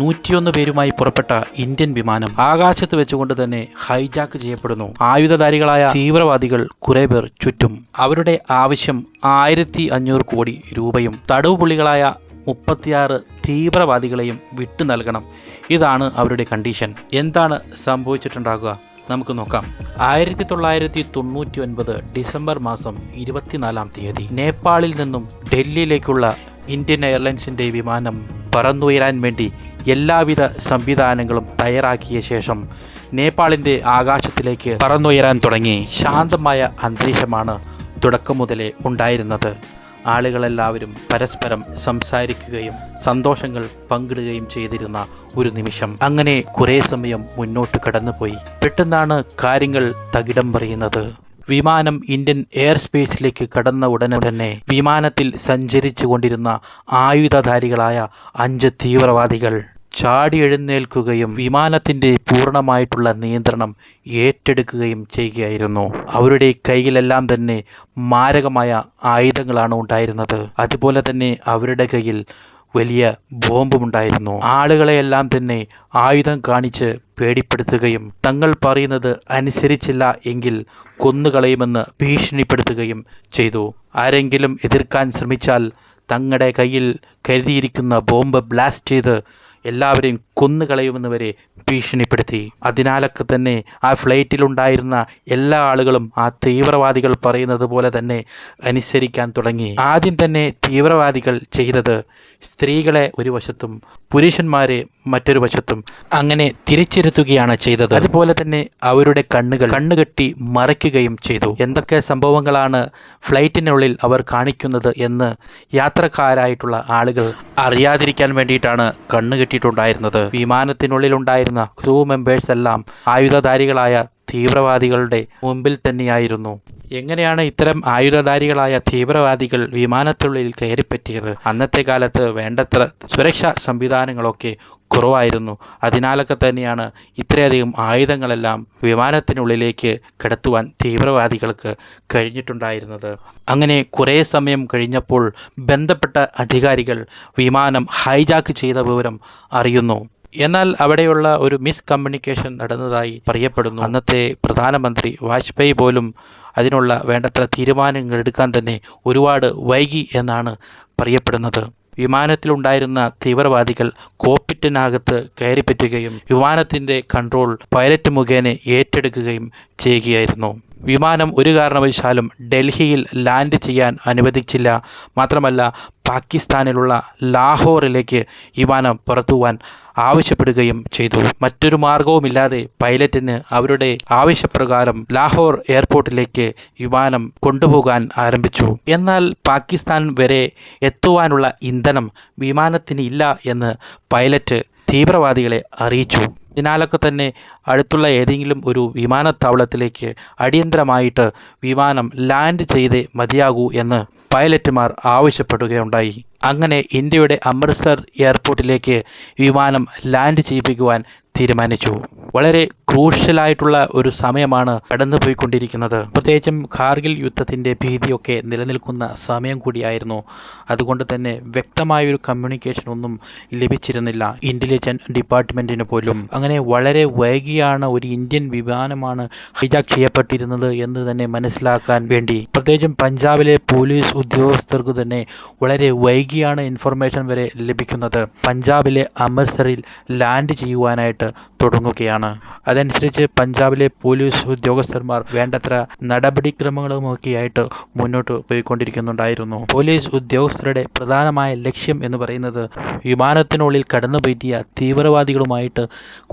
101 പേരുമായി പുറപ്പെട്ട ഇന്ത്യൻ വിമാനം ആകാശത്ത് വെച്ചുകൊണ്ട് തന്നെ ഹൈജാക്ക് ചെയ്യപ്പെടുന്നു. ആയുധധാരികളായ തീവ്രവാദികൾ കുറെ പേർ ചുറ്റും. അവരുടെ ആവശ്യം 1500 കോടി രൂപയും തടവുപുള്ളികളായ 36 തീവ്രവാദികളെയും വിട്ടു നൽകണം. ഇതാണ് അവരുടെ കണ്ടീഷൻ. എന്താണ് സംഭവിച്ചിട്ടുണ്ടാകുക നമുക്ക് നോക്കാം. 1999 ഡിസംബർ മാസം 24-ാം തീയതി നേപ്പാളിൽ നിന്നും ഡൽഹിയിലേക്കുള്ള ഇന്ത്യൻ എയർലൈൻസിൻ്റെ വിമാനം പറന്നുയരാൻ വേണ്ടി എല്ലാവിധ സംവിധാനങ്ങളും തയ്യാറാക്കിയ ശേഷം നേപ്പാളിൻ്റെ ആകാശത്തിലേക്ക് പറന്നുയരാൻ തുടങ്ങി. ശാന്തമായ അന്തരീക്ഷമാണ് തുടക്കം മുതലേ ഉണ്ടായിരുന്നത്. ആളുകളെല്ലാവരും പരസ്പരം സംസാരിക്കുകയും സന്തോഷങ്ങൾ പങ്കിടുകയും ചെയ്തിരുന്ന ഒരു നിമിഷം. അങ്ങനെ കുറേ സമയം മുന്നോട്ട് കടന്നുപോയി. പെട്ടെന്നാണ് കാര്യങ്ങൾ തകിടം പറയുന്നത്. വിമാനം ഇന്ത്യൻ എയർ സ്പേസിലേക്ക് കടന്ന ഉടനെ തന്നെ വിമാനത്തിൽ സഞ്ചരിച്ചു കൊണ്ടിരുന്ന ആയുധധാരികളായ 5 തീവ്രവാദികൾ ചാടി എഴുന്നേൽക്കുകയും വിമാനത്തിൻ്റെ പൂർണ്ണമായിട്ടുള്ള നിയന്ത്രണം ഏറ്റെടുക്കുകയും ചെയ്യുകയായിരുന്നു. അവരുടെ കയ്യിലെല്ലാം തന്നെ മാരകമായ ആയുധങ്ങളാണ് ഉണ്ടായിരുന്നത്. അതുപോലെ തന്നെ അവരുടെ കയ്യിൽ വലിയ ബോംബുമുണ്ടായിരുന്നു. ആളുകളെയെല്ലാം തന്നെ ആയുധം കാണിച്ച് പേടിപ്പെടുത്തുകയും തങ്ങൾ പറയുന്നത് അനുസരിച്ചില്ല എങ്കിൽ കൊന്നുകളയുമെന്ന് ഭീഷണിപ്പെടുത്തുകയും ചെയ്തു. ആരെങ്കിലും എതിർക്കാൻ ശ്രമിച്ചാൽ തങ്ങളുടെ കയ്യിൽ കരുതിയിരിക്കുന്ന ബോംബ് ബ്ലാസ്റ്റ് ചെയ്ത് എല്ലാവരെയും കൊന്നുകളയുമെന്ന് വരെ ഭീഷണിപ്പെടുത്തി. അതിനാലൊക്കെ തന്നെ ആ ഫ്ലൈറ്റിലുണ്ടായിരുന്ന എല്ലാ ആളുകളും ആ തീവ്രവാദികൾ പറയുന്നത് പോലെ തന്നെ അനുസരിക്കാൻ തുടങ്ങി. ആദ്യം തന്നെ തീവ്രവാദികൾ ചെയ്തത് സ്ത്രീകളെ ഒരു വശത്തും പുരുഷന്മാരെ മറ്റൊരു വശത്തും അങ്ങനെ തിരിച്ചിരുത്തുകയാണ് ചെയ്തത്. അതുപോലെ തന്നെ അവരുടെ കണ്ണുകെട്ടി മറയ്ക്കുകയും ചെയ്തു. എന്തൊക്കെ സംഭവങ്ങളാണ് ഫ്ലൈറ്റിനുള്ളിൽ അവർ കാണിക്കുന്നത് എന്ന് യാത്രക്കാരായിട്ടുള്ള ആളുകൾ അറിയാതിരിക്കാൻ വേണ്ടിയിട്ടാണ് കണ്ണുകെട്ടിയിട്ടുണ്ടായിരുന്നത്. വിമാനത്തിനുള്ളിലുണ്ടായിരുന്ന ക്രൂ മെമ്പേഴ്സ് എല്ലാം ആയുധധാരികളായ തീവ്രവാദികളുടെ മുമ്പിൽ തന്നെയായിരുന്നു. എങ്ങനെയാണ് ഇത്തരം ആയുധധാരികളായ തീവ്രവാദികൾ വിമാനത്തിനുള്ളിൽ കയറിപ്പറ്റിയത്? അന്നത്തെ കാലത്ത് വേണ്ടത്ര സുരക്ഷാ സംവിധാനങ്ങളൊക്കെ കുറവായിരുന്നു. അതിനാലൊക്കെ തന്നെയാണ് ഇത്രയധികം ആയുധങ്ങളെല്ലാം വിമാനത്തിനുള്ളിലേക്ക് കടത്തുവാൻ തീവ്രവാദികൾക്ക് കഴിഞ്ഞിട്ടുണ്ടായിരുന്നത്. അങ്ങനെ കുറേ സമയം കഴിഞ്ഞപ്പോൾ ബന്ധപ്പെട്ട അധികാരികൾ വിമാനം ഹൈജാക്ക് ചെയ്ത വിവരം അറിയുന്നു. എന്നാൽ അവിടെയുള്ള ഒരു മിസ്കമ്മ്യൂണിക്കേഷൻ നടന്നതായി പറയപ്പെടുന്നു. അന്നത്തെ പ്രധാനമന്ത്രി വാജ്പേയി പോലും അതിനുള്ള വേണ്ടത്ര തീരുമാനങ്ങൾ എടുക്കാൻ തന്നെ ഒരുപാട് വൈകി എന്നാണ് പറയപ്പെടുന്നത്. വിമാനത്തിലുണ്ടായിരുന്ന തീവ്രവാദികൾ കോക്പിറ്റിനകത്ത് കയറിപ്പറ്റുകയും വിമാനത്തിൻ്റെ കൺട്രോൾ പൈലറ്റ് മുഖേന ഏറ്റെടുക്കുകയും ചെയ്യുകയായിരുന്നു. വിമാനം ഒരു കാരണവശാലും ഡൽഹിയിൽ ലാൻഡ് ചെയ്യാൻ അനുവദിച്ചില്ല. മാത്രമല്ല പാകിസ്ഥാനിലുള്ള ലാഹോറിലേക്ക് വിമാനം പുറത്തുവാൻ ആവശ്യപ്പെടുകയും ചെയ്തു. മറ്റൊരു മാർഗവുമില്ലാതെ പൈലറ്റിന് അവരുടെ ആവശ്യപ്രകാരം ലാഹോർ എയർപോർട്ടിലേക്ക് വിമാനം കൊണ്ടുപോകാൻ ആരംഭിച്ചു. എന്നാൽ പാകിസ്ഥാൻ വരെ എത്തുവാനുള്ള ഇന്ധനം വിമാനത്തിന് ഇല്ല എന്ന് പൈലറ്റ് തീവ്രവാദികളെ അറിയിച്ചു. ഇതിനാലൊക്കെ തന്നെ അടുത്തുള്ള ഏതെങ്കിലും ഒരു വിമാനത്താവളത്തിലേക്ക് അടിയന്തരമായിട്ട് വിമാനം ലാൻഡ് ചെയ്തേ മതിയാകൂ എന്ന് പൈലറ്റുമാർ ആവശ്യപ്പെടുകയുണ്ടായി. അങ്ങനെ ഇന്ത്യയുടെ അമൃത്സർ എയർപോർട്ടിലേക്ക് വിമാനം ലാൻഡ് ചെയ്യിപ്പിക്കുവാൻ തീരുമാനിച്ചു. വളരെ ക്രൂഷ്യലായിട്ടുള്ള ഒരു സമയമാണ് കടന്നുപോയിക്കൊണ്ടിരിക്കുന്നത്. പ്രത്യേകിച്ചും കാർഗിൽ യുദ്ധത്തിൻ്റെ ഭീതിയൊക്കെ നിലനിൽക്കുന്ന സമയം കൂടിയായിരുന്നു. അതുകൊണ്ട് തന്നെ വ്യക്തമായൊരു കമ്മ്യൂണിക്കേഷൻ ഒന്നും ലഭിച്ചിരുന്നില്ല ഇൻ്റലിജൻസ് ഡിപ്പാർട്ട്മെൻറ്റിന് പോലും. അങ്ങനെ വളരെ വൈകിയാണ് ഒരു ഇന്ത്യൻ വിമാനമാണ് ഹൈജാക്ക് ചെയ്യപ്പെട്ടിരുന്നത് എന്ന് തന്നെ മനസ്സിലാക്കാൻ വേണ്ടി പ്രത്യേകിച്ചും പഞ്ചാബിലെ പോലീസ് ഉദ്യോഗസ്ഥർക്ക് തന്നെ വളരെ വൈകിയാണ് ഇൻഫർമേഷൻ വരെ ലഭിക്കുന്നത്. പഞ്ചാബിലെ അമൃത്സറിൽ ലാൻഡ് ചെയ്യുവാനായിട്ട് തുടങ്ങുകയാണ്. അതനുസരിച്ച് പഞ്ചാബിലെ പോലീസ് ഉദ്യോഗസ്ഥന്മാർ വേണ്ടത്ര നടപടിക്രമങ്ങളുമൊക്കെയായിട്ട് മുന്നോട്ട് പോയിക്കൊണ്ടിരിക്കുന്നുണ്ടായിരുന്നു. പോലീസ് ഉദ്യോഗസ്ഥരുടെ പ്രധാനമായ ലക്ഷ്യം എന്ന് പറയുന്നത് വിമാനത്തിനുള്ളിൽ കടന്നുപറ്റിയ തീവ്രവാദികളുമായിട്ട്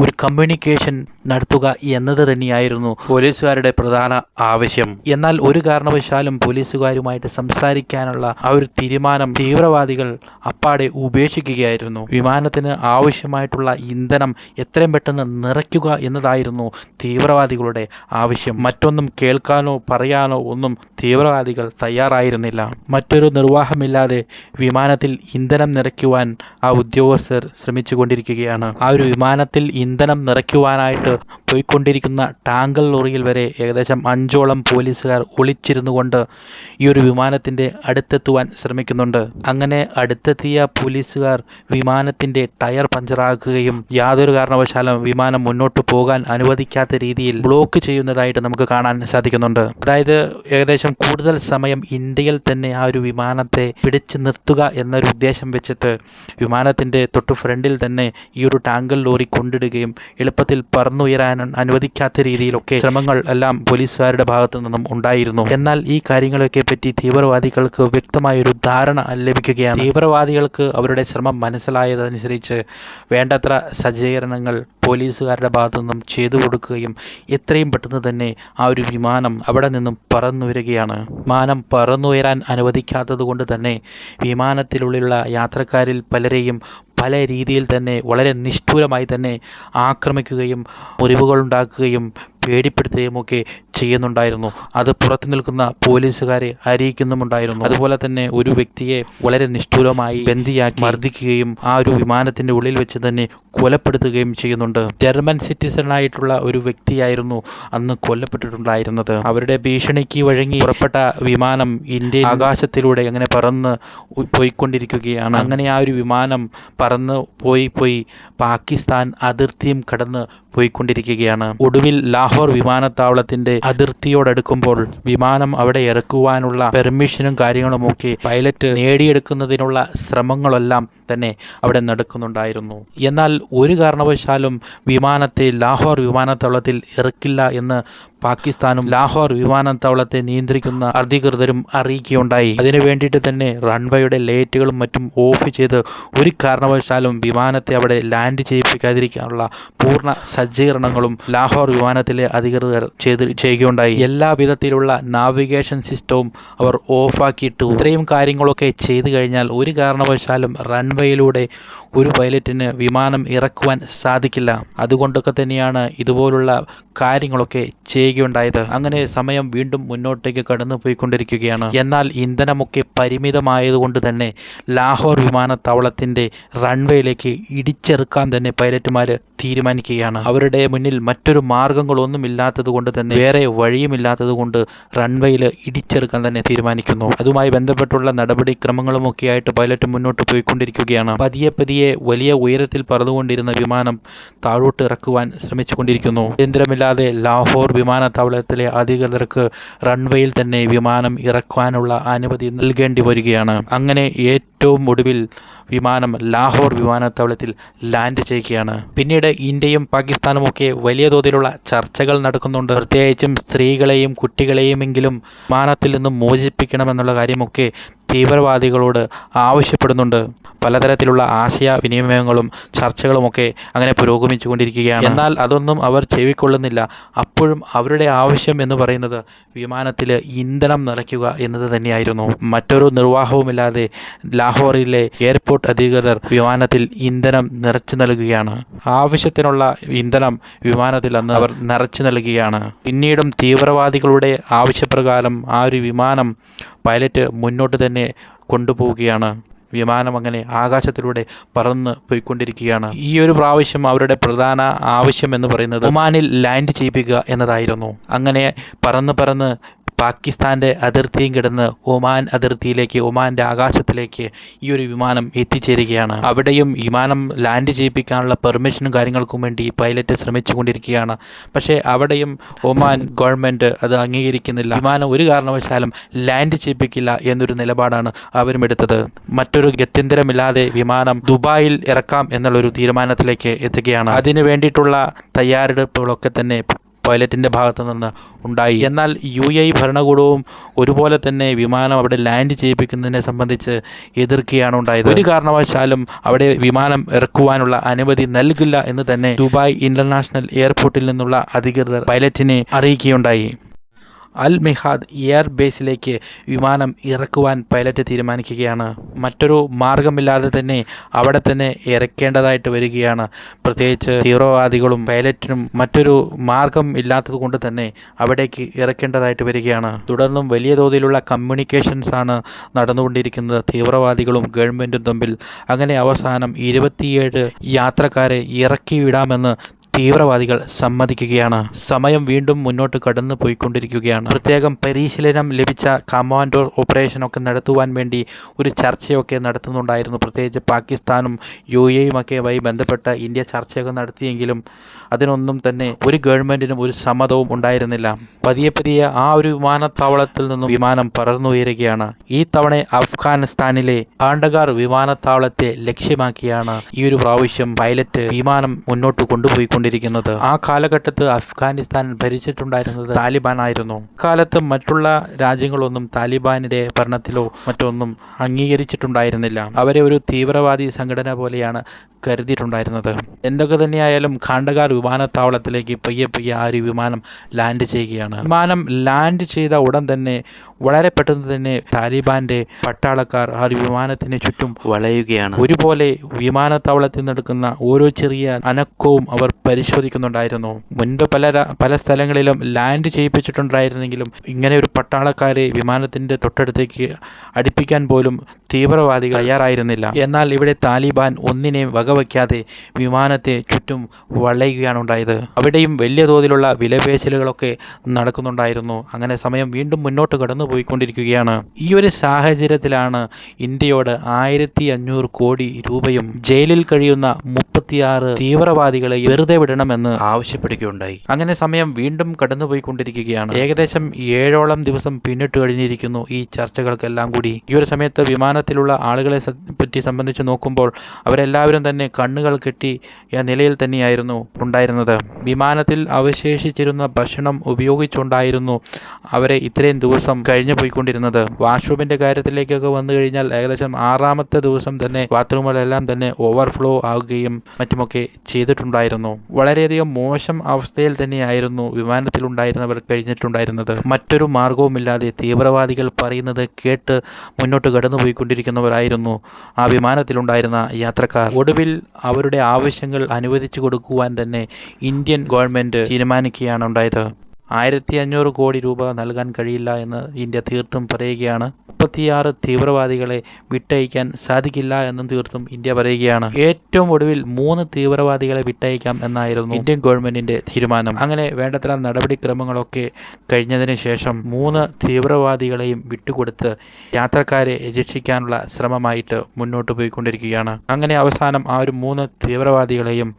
ഒരു കമ്മ്യൂണിക്കേഷൻ നടത്തുക എന്നത് തന്നെയായിരുന്നു പോലീസുകാരുടെ പ്രധാന ആവശ്യം. എന്നാൽ ഒരു കാരണവശാലും പോലീസുകാരുമായിട്ട് സംസാരിക്കാനുള്ള ആ ഒരു തീരുമാനം തീവ്രവാദികൾ അപ്പാടെ ഉപേക്ഷിക്കുകയായിരുന്നു. വിമാനത്തിന് ആവശ്യമായിട്ടുള്ള ഇന്ധനം എത്രയും പെട്ടെന്ന് നിറയ്ക്കുക എന്നതായിരുന്നു തീവ്രവാദികളുടെ ആവശ്യം. മറ്റൊന്നും കേൾക്കാനോ പറയാനോ ഒന്നും തീവ്രവാദികൾ തയ്യാറായിരുന്നില്ല. മറ്റൊരു നിർവാഹമില്ലാതെ വിമാനത്തിൽ ഇന്ധനം നിറയ്ക്കുവാൻ ആ ഉദ്യോഗസ്ഥർ ശ്രമിച്ചു കൊണ്ടിരിക്കുകയാണ്. ആ ഒരു വിമാനത്തിൽ ഇന്ധനം നിറയ്ക്കുവാനായിട്ട് പോയിക്കൊണ്ടിരിക്കുന്ന ടാങ്കർ ലോറിയിൽ വരെ ഏകദേശം 5ഓളം പോലീസുകാർ ഒളിച്ചിരുന്നു കൊണ്ട് ഈ ഒരു വിമാനത്തിൻ്റെ അടുത്തെത്തുവാൻ ശ്രമിക്കുന്നുണ്ട്. അങ്ങനെ അടുത്തെത്തിയ പോലീസുകാർ വിമാനത്തിൻ്റെ ടയർ പഞ്ചറാക്കുകയും യാതൊരു കാരണവശാലും വിമാനം മുന്നോട്ട് പോകാൻ അനുവദിക്കാത്ത രീതിയിൽ ബ്ലോക്ക് ചെയ്യുന്നതായിട്ട് നമുക്ക് കാണാൻ സാധിക്കുന്നുണ്ട്. അതായത് ഏകദേശം കൂടുതൽ സമയം ഇന്ത്യയിൽ തന്നെ ആ ഒരു വിമാനത്തെ പിടിച്ചു നിർത്തുക എന്നൊരു ഉദ്ദേശം വെച്ചിട്ട് വിമാനത്തിൻ്റെ തൊട്ടു ഫ്രണ്ടിൽ തന്നെ ഈ ഒരു ടാങ്കർ ലോറി കൊണ്ടിടുകയും എളുപ്പത്തിൽ പറന്നുയരാൻ അനുവദിക്കാത്ത രീതിയിലൊക്കെ ശ്രമങ്ങൾ എല്ലാം പോലീസുകാരുടെ ഭാഗത്തു നിന്നും ഉണ്ടായിരുന്നു. എന്നാൽ ഈ കാര്യങ്ങളൊക്കെ പറ്റി തീവ്രവാദികൾക്ക് വ്യക്തമായൊരു ധാരണ ലഭിക്കുകയാണ്. തീവ്രവാദികൾക്ക് അവരുടെ ശ്രമം മനസ്സിലായതനുസരിച്ച് വേണ്ടത്ര സജ്ജീകരണങ്ങൾ പോലീസുകാരുടെ ഭാഗത്തു നിന്നും ചെയ്തു കൊടുക്കുകയും എത്രയും പെട്ടെന്ന് തന്നെ ആ ഒരു വിമാനം അവിടെ നിന്നും പറന്നുയരുകയാണ്. വിമാനം പറന്നുയരാൻ അനുവദിക്കാത്തത് കൊണ്ട് തന്നെ വിമാനത്തിലുള്ള യാത്രക്കാരിൽ പലരെയും പല രീതിയിൽ തന്നെ വളരെ നിഷ്ഠൂരമായി തന്നെ ആക്രമിക്കുകയും മുറിവുകളുണ്ടാക്കുകയും പേടിപ്പെടുത്തുകയും ഒക്കെ ചെയ്യുന്നുണ്ടായിരുന്നു. അത് പുറത്തു നിൽക്കുന്ന പോലീസുകാരെ അറിയിക്കുന്നുമുണ്ടായിരുന്നു. അതുപോലെ തന്നെ ഒരു വ്യക്തിയെ വളരെ നിഷ്ഠൂരമായി ബന്ദിയാക്കി മർദ്ദിക്കുകയും ആ ഒരു വിമാനത്തിൻ്റെ ഉള്ളിൽ വെച്ച് തന്നെ കൊലപ്പെടുത്തുകയും ചെയ്യുന്നുണ്ട്. ജർമ്മൻ സിറ്റിസണായിട്ടുള്ള ഒരു വ്യക്തിയായിരുന്നു അന്ന് കൊല്ലപ്പെട്ടിട്ടുണ്ടായിരുന്നത്. അവരുടെ ഭീഷണിക്ക് വഴങ്ങി പുറപ്പെട്ട വിമാനം ഇന്ത്യൻ ആകാശത്തിലൂടെ അങ്ങനെ പറന്ന് പോയിക്കൊണ്ടിരിക്കുകയാണ്. അങ്ങനെ ആ ഒരു വിമാനം പറന്ന് പോയി പാകിസ്ഥാൻ അതിർത്തിയും കടന്ന് പോയിക്കൊണ്ടിരിക്കുകയാണ്. ഒടുവിൽ ലാഹോർ വിമാനത്താവളത്തിൻ്റെ അതിർത്തിയോടടുക്കുമ്പോൾ വിമാനം അവിടെ ഇറക്കുവാനുള്ള പെർമിഷനും കാര്യങ്ങളുമൊക്കെ പൈലറ്റ് നേടിയെടുക്കുന്നതിനുള്ള ശ്രമങ്ങളെല്ലാം തന്നെ അവിടെ നടക്കുന്നുണ്ടായിരുന്നു. എന്നാൽ ഒരു കാരണവശാലും വിമാനത്തെ ലാഹോർ വിമാനത്താവളത്തിൽ ഇറക്കില്ല എന്ന് പാകിസ്ഥാനും ലാഹോർ വിമാനത്താവളത്തെ നിയന്ത്രിക്കുന്ന അധികൃതരും അറിയിക്കുകയുണ്ടായി. അതിനു വേണ്ടിയിട്ട് തന്നെ റൺവേയുടെ ലൈറ്റുകളും മറ്റും ഓഫ് ചെയ്ത് ഒരു കാരണവശാലും വിമാനത്തെ അവിടെ ലാൻഡ് ചെയ്യിപ്പിക്കാതിരിക്കാനുള്ള പൂർണ്ണ സജ്ജീകരണങ്ങളും ലാഹോർ വിമാനത്തിലെ അധികൃതർ ചെയ്യുകയുണ്ടായി. എല്ലാ വിധത്തിലുള്ള നാവിഗേഷൻ സിസ്റ്റവും അവർ ഓഫാക്കിയിട്ടു. ഇത്രയും കാര്യങ്ങളൊക്കെ ചെയ്തു കഴിഞ്ഞാൽ ഒരു കാരണവശാലും റൺവേയിലൂടെ ഒരു പൈലറ്റിന് വിമാനം ഇറക്കുവാൻ സാധിക്കില്ല. അതുകൊണ്ടൊക്കെ തന്നെയാണ് ഇതുപോലുള്ള കാര്യങ്ങളൊക്കെ ചെയ്യുകയുണ്ടായത്. അങ്ങനെ സമയം വീണ്ടും മുന്നോട്ടേക്ക് കടന്നു പോയിക്കൊണ്ടിരിക്കുകയാണ്. എന്നാൽ ഇന്ധനമൊക്കെ പരിമിതമായതുകൊണ്ട് തന്നെ ലാഹോർ വിമാനത്താവളത്തിൻ്റെ റൺവേയിലേക്ക് ഇടിച്ചെറുക്കാൻ തന്നെ പൈലറ്റുമാർ തീരുമാനിക്കുകയാണ്. അവരുടെ മുന്നിൽ മറ്റൊരു മാർഗങ്ങളൊന്നും ഇല്ലാത്തത് കൊണ്ട് തന്നെ വേറെ വഴിയുമില്ലാത്തത് കൊണ്ട് റൺവേയിൽ ഇടിച്ചെറുക്കാൻ തന്നെ തീരുമാനിക്കുന്നു. അതുമായി ബന്ധപ്പെട്ടുള്ള നടപടിക്രമങ്ങളുമൊക്കെ ആയിട്ട് പൈലറ്റ് മുന്നോട്ട് പോയിക്കൊണ്ടിരിക്കുകയാണ്. പതിയെ വലിയ ഉയരത്തിൽ പറന്നുകൊണ്ടിരുന്ന വിമാനം താഴോട്ട് ഇറക്കുവാൻ ശ്രമിച്ചുകൊണ്ടിരിക്കുന്നു. കേന്ദ്രമില്ലാതെ ലാഹോർ വിമാനത്താവളത്തിലെ അധികൃതർക്ക് റൺവേയിൽ തന്നെ വിമാനം ഇറക്കുവാനുള്ള അനുമതി നൽകേണ്ടി വരികയാണ്. അങ്ങനെ ഏറ്റവും ഒടുവിൽ വിമാനം ലാഹോർ വിമാനത്താവളത്തിൽ ലാൻഡ് ചെയ്യുകയാണ്. പിന്നീട് ഇന്ത്യയും പാകിസ്ഥാനും ഒക്കെ വലിയ തോതിലുള്ള ചർച്ചകൾ നടക്കുന്നുണ്ട്. പ്രത്യേകിച്ചും സ്ത്രീകളെയും കുട്ടികളെയുമെങ്കിലും വിമാനത്തിൽ നിന്നും മോചിപ്പിക്കണമെന്നുള്ള കാര്യമൊക്കെ തീവ്രവാദികളോട് ആവശ്യപ്പെടുന്നുണ്ട്. പലതരത്തിലുള്ള ആശയവിനിമയങ്ങളും ചർച്ചകളുമൊക്കെ അങ്ങനെ പുരോഗമിച്ചുകൊണ്ടിരിക്കുകയാണ്. എന്നാൽ അതൊന്നും അവർ ചെവിക്കൊള്ളുന്നില്ല. അപ്പോഴും അവരുടെ ആവശ്യം എന്ന് പറയുന്നത് വിമാനത്തിൽ ഇന്ധനം നിറയ്ക്കുക എന്നത് തന്നെയായിരുന്നു. മറ്റൊരു നിർവാഹവുമില്ലാതെ ലാഹോറിലെ എയർപോർട്ട് അധികൃതർ വിമാനത്തിൽ ഇന്ധനം നിറച്ചു നൽകുകയാണ്. ആവശ്യത്തിനുള്ള ഇന്ധനം വിമാനത്തിൽ അന്ന് അവർ നിറച്ചു നൽകുകയാണ്. പിന്നീടും തീവ്രവാദികളുടെ ആവശ്യപ്രകാരം ആ ഒരു വിമാനം പൈലറ്റ് മുന്നോട്ട് തന്നെ കൊണ്ടുപോവുകയാണ്. വിമാനം അങ്ങനെ ആകാശത്തിലൂടെ പറന്ന് പോയിക്കൊണ്ടിരിക്കുകയാണ്. ഈ ഒരു പ്രാവശ്യം അവരുടെ പ്രധാന ആവശ്യം എന്ന് പറയുന്നത് ഒമാനിൽ ലാൻഡ് ചെയ്യിപ്പിക്കുക എന്നതായിരുന്നു. അങ്ങനെ പറന്ന് പാകിസ്ഥാൻ്റെ അതിർത്തിയും കിടന്ന് ഒമാൻ അതിർത്തിയിലേക്ക്, ഒമാൻ്റെ ആകാശത്തിലേക്ക് ഈ ഒരു വിമാനം എത്തിച്ചേരുകയാണ്. അവിടെയും വിമാനം ലാൻഡ് ചെയ്യിപ്പിക്കാനുള്ള പെർമിഷനും കാര്യങ്ങൾക്കും വേണ്ടി പൈലറ്റ് ശ്രമിച്ചു കൊണ്ടിരിക്കുകയാണ്. പക്ഷേ അവിടെയും ഒമാൻ ഗവൺമെൻറ് അത് അംഗീകരിക്കുന്നില്ല. വിമാനം ഒരു കാരണവശാലും ലാൻഡ് ചെയ്യിപ്പിക്കില്ല എന്നൊരു നിലപാടാണ് അവരും എടുത്തത്. മറ്റൊരു ഗത്യന്തരമില്ലാതെ വിമാനം ദുബായിൽ ഇറക്കാം എന്നുള്ളൊരു തീരുമാനത്തിലേക്ക് എത്തുകയാണ്. അതിനു വേണ്ടിയിട്ടുള്ള തയ്യാറെടുപ്പുകളൊക്കെ തന്നെ പൈലറ്റിൻ്റെ ഭാഗത്തു നിന്ന് ഉണ്ടായി. എന്നാൽ UAE ഭരണകൂടവും ഒരുപോലെ തന്നെ വിമാനം അവിടെ ലാൻഡ് ചെയ്യിപ്പിക്കുന്നതിനെ സംബന്ധിച്ച് എതിർക്കുകയാണ് ഉണ്ടായത്. ഒരു കാരണവശാലും അവിടെ വിമാനം ഇറക്കുവാനുള്ള അനുമതി നൽകില്ല എന്ന് തന്നെ ദുബായ് ഇൻ്റർനാഷണൽ എയർപോർട്ടിൽ നിന്നുള്ള അധികൃതർ പൈലറ്റിനെ അറിയിക്കുകയുണ്ടായി. അൽ മിഹാദ് എയർ ബേസിലേക്ക് വിമാനം ഇറക്കുവാൻ പൈലറ്റ് തീരുമാനിക്കുകയാണ്. മറ്റൊരു മാർഗമില്ലാതെ തന്നെ അവിടെ തന്നെ ഇറക്കേണ്ടതായിട്ട് വരികയാണ്. പ്രത്യേകിച്ച് തീവ്രവാദികളും പൈലറ്റിനും മറ്റൊരു മാർഗം ഇല്ലാത്തത് കൊണ്ട് തന്നെ അവിടേക്ക് ഇറക്കേണ്ടതായിട്ട് വരികയാണ്. തുടർന്നും വലിയ തോതിലുള്ള കമ്മ്യൂണിക്കേഷൻസ് ആണ് നടന്നുകൊണ്ടിരിക്കുന്നത് തീവ്രവാദികളും ഗവൺമെൻറ്റും തമ്മിൽ. അങ്ങനെ അവസാനം 27 യാത്രക്കാരെ ഇറക്കി വിടാമെന്ന് തീവ്രവാദികൾ സമ്മതിക്കുകയാണ്. സമയം വീണ്ടും മുന്നോട്ട് കടന്നു പോയിക്കൊണ്ടിരിക്കുകയാണ്. പ്രത്യേകം പരിശീലനം ലഭിച്ച കമാൻഡോ ഓപ്പറേഷനൊക്കെ നടത്തുവാൻ വേണ്ടി ഒരു ചർച്ചയൊക്കെ നടത്തുന്നുണ്ടായിരുന്നു. പ്രത്യേകിച്ച് പാകിസ്ഥാനും UAE ഒക്കെയുമായി ബന്ധപ്പെട്ട് ഇന്ത്യ ചർച്ചയൊക്കെ നടത്തിയെങ്കിലും അതിനൊന്നും തന്നെ ഒരു ഗവൺമെൻറ്റിനും ഒരു സമ്മതവും ഉണ്ടായിരുന്നില്ല. പതിയെ ആ ഒരു വിമാനത്താവളത്തിൽ നിന്നും വിമാനം പറന്നുയരുകയാണ്. ഈ തവണ അഫ്ഗാനിസ്ഥാനിലെ കാണ്ടഗാർ വിമാനത്താവളത്തെ ലക്ഷ്യമാക്കിയാണ് ഈ ഒരു പ്രാവശ്യം പൈലറ്റ് വിമാനം മുന്നോട്ട് കൊണ്ടുപോയിക്കൊണ്ടിരിക്കുന്നത്. ആ കാലഘട്ടത്ത് അഫ്ഗാനിസ്ഥാൻ ഭരിച്ചിട്ടുണ്ടായിരുന്നത് താലിബാൻ ആയിരുന്നു. കാലത്ത് മറ്റുള്ള രാജ്യങ്ങളൊന്നും താലിബാനിന്റെ ഭരണത്തിലോ മറ്റൊന്നും അംഗീകരിച്ചിട്ടുണ്ടായിരുന്നില്ല. അവരെ ഒരു തീവ്രവാദി സംഘടന പോലെയാണ് കരുതിയിട്ടുണ്ടായിരുന്നത്. എന്തൊക്കെ തന്നെയായാലും കാണ്ടഗാർ വിമാനത്താവളത്തിലേക്ക് പയ്യെ ആ ഒരു വിമാനം ലാൻഡ് ചെയ്യുകയാണ്. വിമാനം ലാൻഡ് ചെയ്ത ഉടൻ തന്നെ വളരെ പെട്ടെന്ന് തന്നെ താലിബാന്റെ പട്ടാളക്കാർ ആ ഒരു വിമാനത്തിന് ചുറ്റും വളയുകയാണ്. ഒരുപോലെ വിമാനത്താവളത്തിൽ നടക്കുന്ന ഓരോ ചെറിയ അനക്കവും അവർ പരിശോധിക്കുന്നുണ്ടായിരുന്നു. മുൻപ് പല സ്ഥലങ്ങളിലും ലാൻഡ് ചെയ്യിപ്പിച്ചിട്ടുണ്ടായിരുന്നെങ്കിലും ഇങ്ങനെ ഒരു പട്ടാളക്കാരെ വിമാനത്തിന്റെ തൊട്ടടുത്തേക്ക് അടുപ്പിക്കാൻ പോലും തീവ്രവാദികൾ തയ്യാറായിരുന്നില്ല. എന്നാൽ ഇവിടെ താലിബാൻ ഒന്നിനെയും വകവയ്ക്കാതെ വിമാനത്തെ ചുറ്റും വളയുകയാണ് ഉണ്ടായത്. അവിടെയും വലിയ തോതിലുള്ള വിലപേശലുകളൊക്കെ നടക്കുന്നുണ്ടായിരുന്നു. അങ്ങനെ സമയം വീണ്ടും മുന്നോട്ട് കടന്നു പോയിക്കൊണ്ടിരിക്കുകയാണ്. ഈ ഒരു സാഹചര്യത്തിലാണ് ഇന്ത്യയോട് 1500 കോടി രൂപയും ജയിലിൽ കഴിയുന്ന 36 തീവ്രവാദികളെ വെറുതെ വിടണമെന്ന് ആവശ്യപ്പെടുകയുണ്ടായി. അങ്ങനെ സമയം വീണ്ടും കടന്നുപോയിക്കൊണ്ടിരിക്കുകയാണ്. ഏകദേശം 7ഓളം ദിവസം പിന്നിട്ട് കഴിഞ്ഞിരിക്കുന്നു ഈ ചർച്ചകൾക്കെല്ലാം കൂടി. ഈ ഒരു സമയത്ത് വിമാനത്തിലുള്ള ആളുകളെ പറ്റി സംബന്ധിച്ച് നോക്കുമ്പോൾ അവരെല്ലാവരും തന്നെ കണ്ണുകൾ കെട്ടി നിലയിൽ തന്നെയായിരുന്നു ഉണ്ടായിരുന്നത്. വിമാനത്തിൽ അവശേഷിച്ചിരുന്ന ഭക്ഷണം ഉപയോഗിച്ചുകൊണ്ടായിരുന്നു അവരെ ഇത്രയും ദിവസം കഴിഞ്ഞു പോയിക്കൊണ്ടിരുന്നത്. വാഷ്റൂമിന്റെ കാര്യത്തിലേക്കൊക്കെ വന്നു കഴിഞ്ഞാൽ ഏകദേശം 6ാമത്തെ ദിവസം തന്നെ ബാത്റൂമുകളെല്ലാം തന്നെ ഓവർഫ്ലോ ആവുകയും മറ്റുമൊക്കെ ചെയ്തിട്ടുണ്ടായിരുന്നു. വളരെയധികം മോശം അവസ്ഥയിൽ തന്നെയായിരുന്നു വിമാനത്തിലുണ്ടായിരുന്നവർ കഴിഞ്ഞിട്ടുണ്ടായിരുന്നത്. മറ്റൊരു മാർഗവുമില്ലാതെ തീവ്രവാദികൾ പറയുന്നത് കേട്ട് മുന്നോട്ട് കടന്നുപോയിക്കൊണ്ടിരിക്കുന്നവരായിരുന്നു ആ വിമാനത്തിലുണ്ടായിരുന്ന യാത്രക്കാർ. ഒടുവിൽ അവരുടെ ആവശ്യങ്ങൾ അനുവദിച്ചു കൊടുക്കുവാൻ തന്നെ ഇന്ത്യൻ ഗവൺമെന്റ് തീരുമാനിക്കുകയാണ് ഉണ്ടായത്. 1500 കോടി രൂപ നൽകാൻ കഴിയില്ല എന്ന് ഇന്ത്യ തീർത്തും പറയുകയാണ്. 36 തീവ്രവാദികളെ വിട്ടയക്കാൻ സാധിക്കില്ല എന്നും തീർത്തും ഇന്ത്യ പറയുകയാണ്. ഏറ്റവും ഒടുവിൽ 3 തീവ്രവാദികളെ വിട്ടയക്കാം എന്നായിരുന്നു ഇന്ത്യൻ ഗവൺമെന്റിന്റെ തീരുമാനം. അങ്ങനെ വേണ്ടത്ര നടപടിക്രമങ്ങളൊക്കെ കഴിഞ്ഞതിന് ശേഷം 3 തീവ്രവാദികളെയും വിട്ടുകൊടുത്ത് യാത്രക്കാരെ രക്ഷിക്കാനുള്ള ശ്രമമായിട്ട് മുന്നോട്ട് പോയിക്കൊണ്ടിരിക്കുകയാണ്. അങ്ങനെ അവസാനം ആ ഒരു 3 തീവ്രവാദികളെയും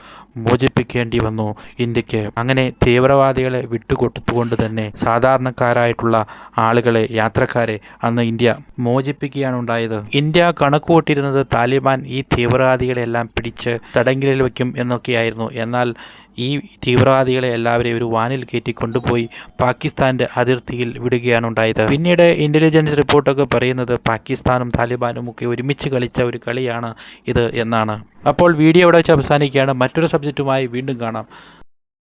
മോചിപ്പിക്കേണ്ടി വന്നു ഇന്ത്യക്ക്. അങ്ങനെ തീവ്രവാദികളെ വിട്ടുകൊടുത്തുകൊണ്ട് തന്നെ സാധാരണക്കാരായിട്ടുള്ള ആളുകളെ, യാത്രക്കാരെ അന്ന് ഇന്ത്യ മോചിപ്പിക്കുകയാണ് ഉണ്ടായത്. ഇന്ത്യ കണക്കുകൂട്ടിയിരുന്നത് താലിബാൻ ഈ തീവ്രവാദികളെല്ലാം പിടിച്ച് തടങ്കലിൽ വയ്ക്കും എന്നൊക്കെയായിരുന്നു. എന്നാൽ ഈ തീവ്രവാദികളെ എല്ലാവരെയും ഒരു വാനിൽ കയറ്റി കൊണ്ടുപോയി പാകിസ്ഥാന്റെ അതിർത്തിയിൽ വിടുകയാണ് ഉണ്ടായത്. പിന്നീട് ഇന്റലിജൻസ് റിപ്പോർട്ടൊക്കെ പറയുന്നത് പാകിസ്ഥാനും താലിബാനും ഒക്കെ ഒരുമിച്ച് കളിച്ച ഒരു കളിയാണ് ഇത് എന്നാണ്. അപ്പോൾ വീഡിയോ ഇവിടെ വെച്ച് അവസാനിക്കുകയാണ്. മറ്റൊരു സബ്ജക്റ്റുമായി വീണ്ടും കാണാം.